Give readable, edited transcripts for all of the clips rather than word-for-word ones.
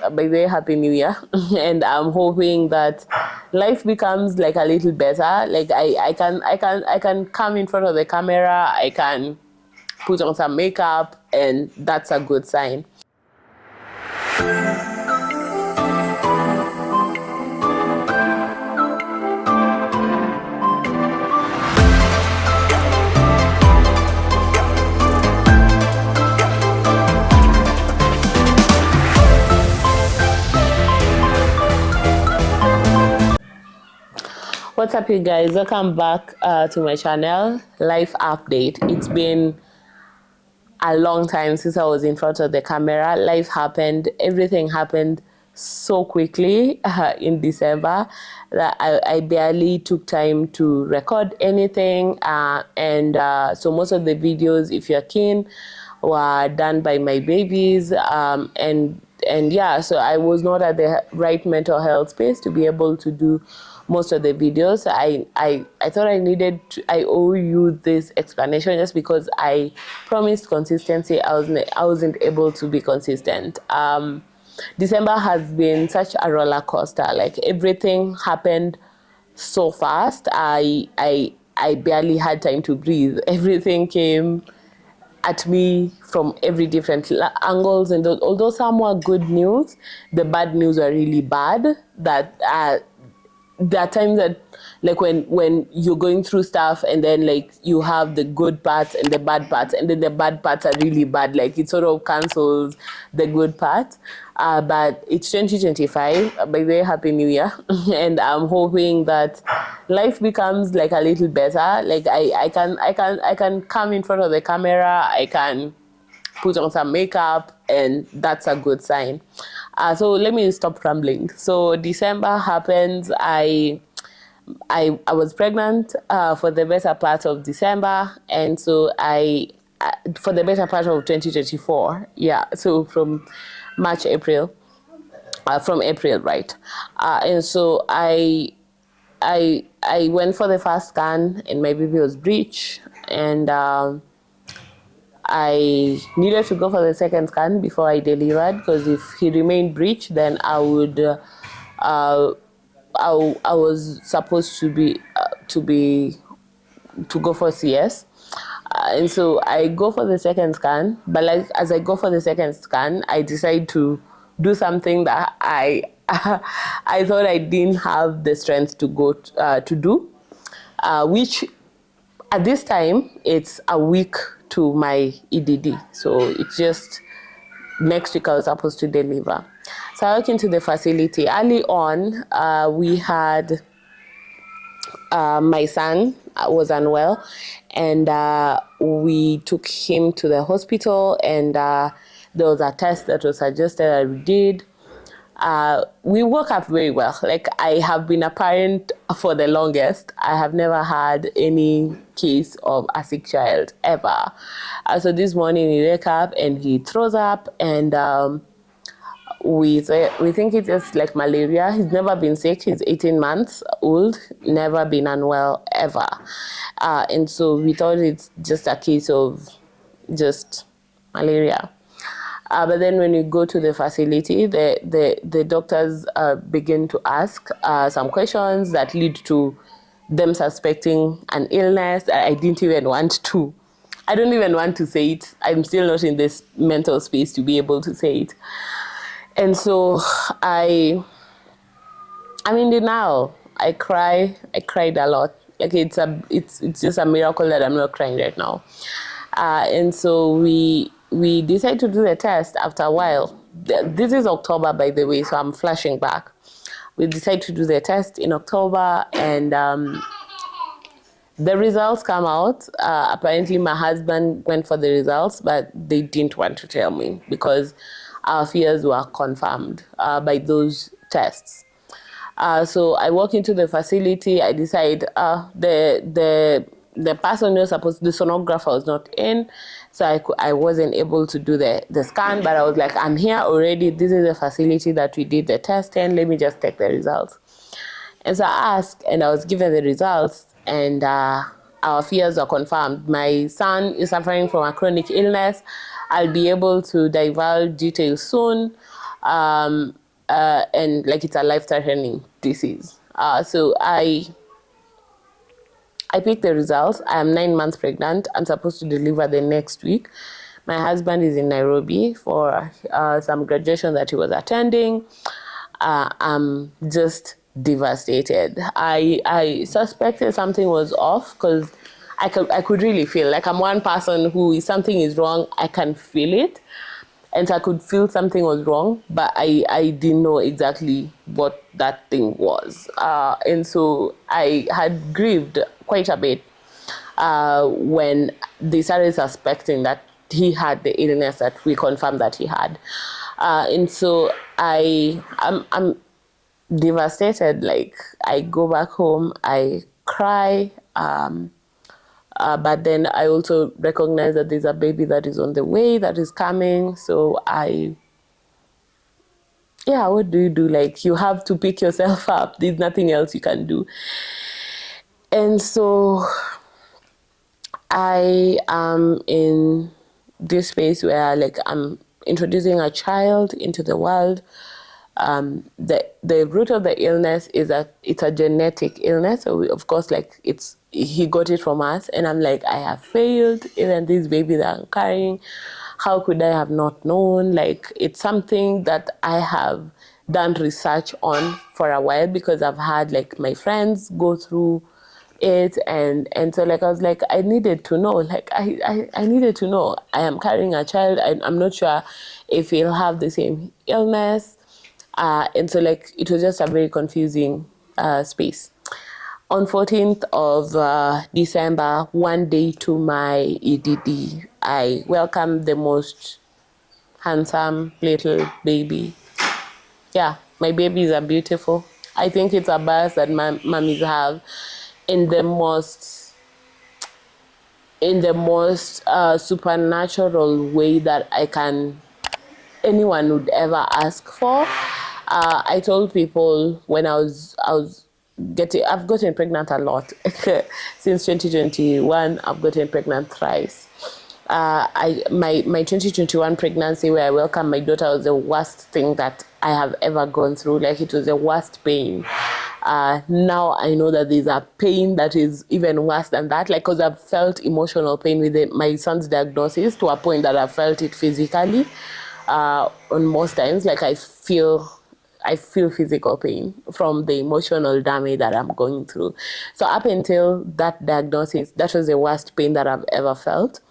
by the way, Happy New Year. And I'm hoping that life becomes like a little better. Like I can come in front of the camera, I can put on some makeup, and that's a good sign. What's up, you guys? Welcome back to my channel, Life Update. It's been a long time since I was in front of the camera. Life happened, everything happened so quickly in December that I barely took time to record anything. So most of the videos, if you're keen, were done by my babies. And yeah, so I was not at the right mental health space to be able to do most of the videos. I thought I owe you this explanation just because I promised consistency. I wasn't able to be consistent. December has been such a roller coaster. Like, everything happened so fast. I barely had time to breathe. Everything came at me from every different angles, and although some were good news, the bad news were really bad. That there are times that, like, when you're going through stuff, and then, like, you have the good parts and the bad parts, and then the bad parts are really bad. Like, it sort of cancels the good parts. But it's 2025. By the way, Happy New Year. And I'm hoping that life becomes like a little better. Like, I can come in front of the camera, I can put on some makeup, and that's a good sign. So let me stop rambling. So December happens. I was pregnant for the better part of December, and so for the better part of 2024. Yeah, so from March, April, from April, right? And so I went for the first scan, and my baby was breech, and I needed to go for the second scan before I delivered, because if he remained breech, then I would. I was supposed to go for CS. And so I go for the second scan, but like, as I go for the second scan, I decide to do something that I I thought I didn't have the strength to go to do, which at this time it's a week to my EDD. So it's just next week I was supposed to deliver. So I walked into the facility. Early on, we had my son was unwell, and we took him to the hospital, and there was a test that was suggested that we did. We woke up very well. Like, I have been a parent for the longest. I have never had any case of a sick child ever. So this morning we wake up and he throws up, and we think it's just like malaria. He's never been sick. He's 18 months old, never been unwell ever. And so we thought it's just a case of just malaria. But then when you go to the facility, the doctors begin to ask some questions that lead to them suspecting an illness that I don't even want to say it. I'm still not in this mental space to be able to say it. And so I'm in denial. I cried a lot. Like, it's just a miracle that I'm not crying right now. And so we decided to do the test after a while. This is October, by the way, so I'm flashing back. We decided to do the test in October, and the results come out. Apparently my husband went for the results, but they didn't want to tell me because our fears were confirmed by those tests. So I walk into the facility. I decide the person who was supposed, the sonographer was not in, so I wasn't able to do the scan. But I was like, I'm here already. This is the facility that we did the test in. Let me just take the results. And so I asked, and I was given the results, and our fears are confirmed. My son is suffering from a chronic illness. I'll be able to divulge details soon. and like it's a life-threatening disease. So I picked the results. I am 9 months pregnant. I'm supposed to deliver the next week. My husband is in Nairobi for some graduation that he was attending. I'm just devastated. I suspected something was off because I could really feel like I'm one person who, if something is wrong, I can feel it. And so I could feel something was wrong, but I didn't know exactly what that thing was. And so I had grieved quite a bit when they started suspecting that he had the illness that we confirmed that he had. And so I'm devastated. Like, I go back home, I cry. But then I also recognize that there's a baby that is on the way, that is coming. So what do you do? Like, you have to pick yourself up. There's nothing else you can do. And so I am in this space where, like, I'm introducing a child into the world. The root of the illness is that it's a genetic illness. So of course, like, he got it from us, and I'm like, I have failed. Even this baby that I'm carrying, how could I have not known? Like, it's something that I have done research on for a while because I've had, like, my friends go through it, and so, like, I was like, I needed to know. Like, I needed to know. I am carrying a child. I'm not sure if he'll have the same illness. And so, like, it was just a very confusing space. On 14th of December, one day to my EDD, I welcomed the most handsome little baby. Yeah, my babies are beautiful. I think it's a bias that mummies have in the most supernatural way that anyone would ever ask for. I told people when I've gotten pregnant a lot. Since 2021, I've gotten pregnant thrice. My 2021 pregnancy, where I welcomed my daughter, was the worst thing that I have ever gone through. Like, it was the worst pain. Now I know that there's a pain that is even worse than that. Like, because I've felt emotional pain with my son's diagnosis to a point that I've felt it physically. On most times, like, I feel physical pain from the emotional damage that I'm going through. So up until that diagnosis, that was the worst pain that I've ever felt.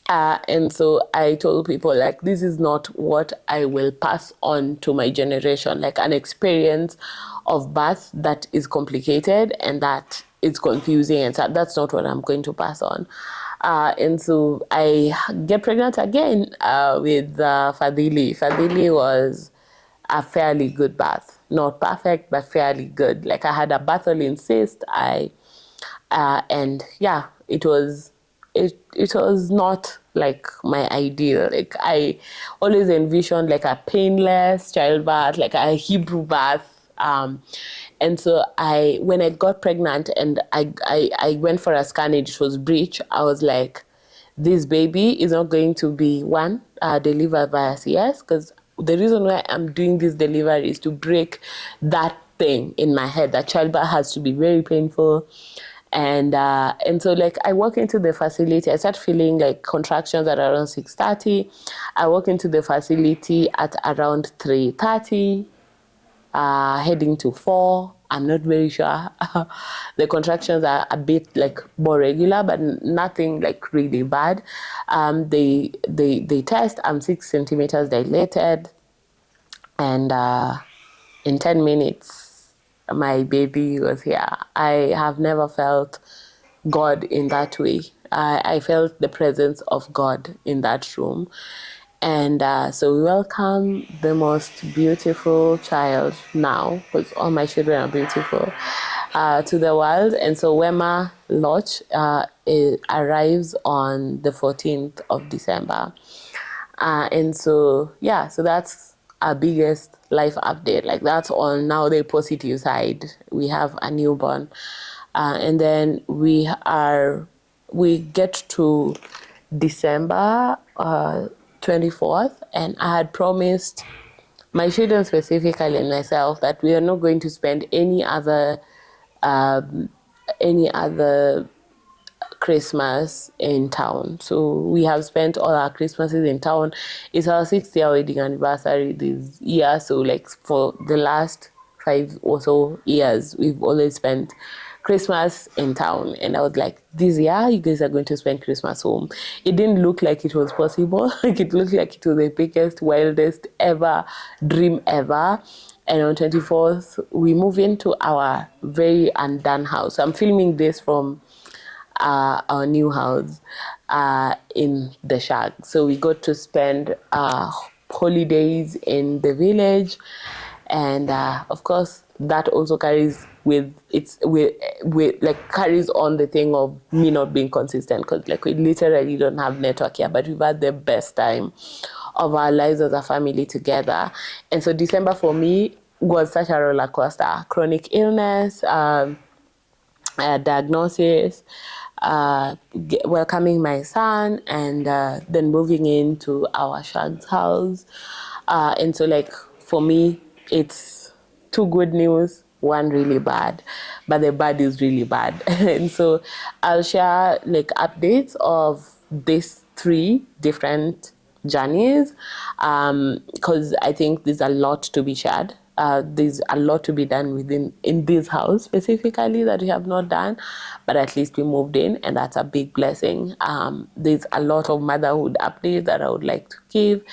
And so I told people, like, this is not what I will pass on to my generation, like an experience of birth that is complicated and that is confusing, and so that's not what I'm going to pass on. And so I get pregnant again with Fadhili. Fadhili was a fairly good birth, not perfect, but fairly good. Like, I had a Bartholin cyst. And yeah, it was not like my ideal. Like, I always envisioned like a painless childbirth, like a Hebrew birth. And so when I got pregnant and I went for a scan, it was breech. I was like, this baby is not going to be delivered via CS, because the reason why I'm doing this delivery is to break that thing in my head that childbirth has to be very painful. And so, like, I walk into the facility, I start feeling like contractions at around 6:30. I walk into the facility at around 3:30, heading to 4. I'm not very sure. The contractions are a bit like more regular, but nothing like really bad. They test. I'm 6 centimeters dilated, and in 10 minutes, my baby was here. I have never felt God in that way. I felt the presence of God in that room. And so we welcome the most beautiful child now, because all my children are beautiful, to the world. And so Wema Loch arrives on the 14th of December. And so, yeah, so that's our biggest life update. Like, that's on now the positive side. We have a newborn. And then we get to December 24th, and I had promised my children specifically and myself, that we are not going to spend um, any other Christmas in town. So we have spent all our Christmases in town. It's our 6th-year wedding anniversary this year. So like for the last 5 or so years, we've always spent Christmas in town. And I was like, this year you guys are going to spend Christmas home. It didn't look like it was possible. Like it looked like it was the biggest, wildest ever dream ever. And on 24th, we move into our very undone house. I'm filming this from our new house in the shack. So we got to spend holidays in the village, and of course that also carries with its with like carries on the thing of me not being consistent, because like we literally don't have network here, but we've had the best time of our lives as a family together. And so December for me was such a roller coaster. Chronic illness, diagnosis, welcoming my son, and then moving into our shag's house. And so, like, for me, it's 2 good news, 1 really bad, but the bad is really bad. And so I'll share like updates of these 3 different journeys, because I think there's a lot to be shared. There's a lot to be done in this house specifically that we have not done, but at least we moved in, and that's a big blessing. There's a lot of motherhood updates that I would like to give,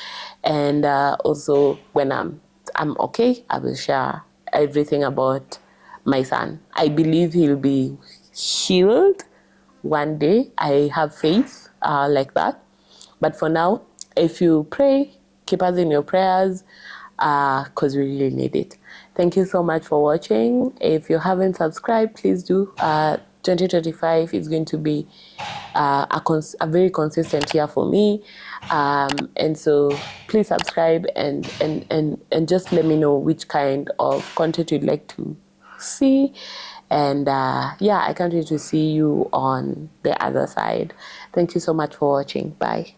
and also when I'm okay, I will share everything about my son. I believe he'll be healed one day. I have faith like that. But for now, if you pray, keep us in your prayers, because we really need it. Thank you so much for watching. If you haven't subscribed, please do. 2025 is going to be a very consistent year for me. And so please subscribe and just let me know which kind of content you'd like to see. And yeah, I can't wait to see you on the other side. Thank you so much for watching. Bye.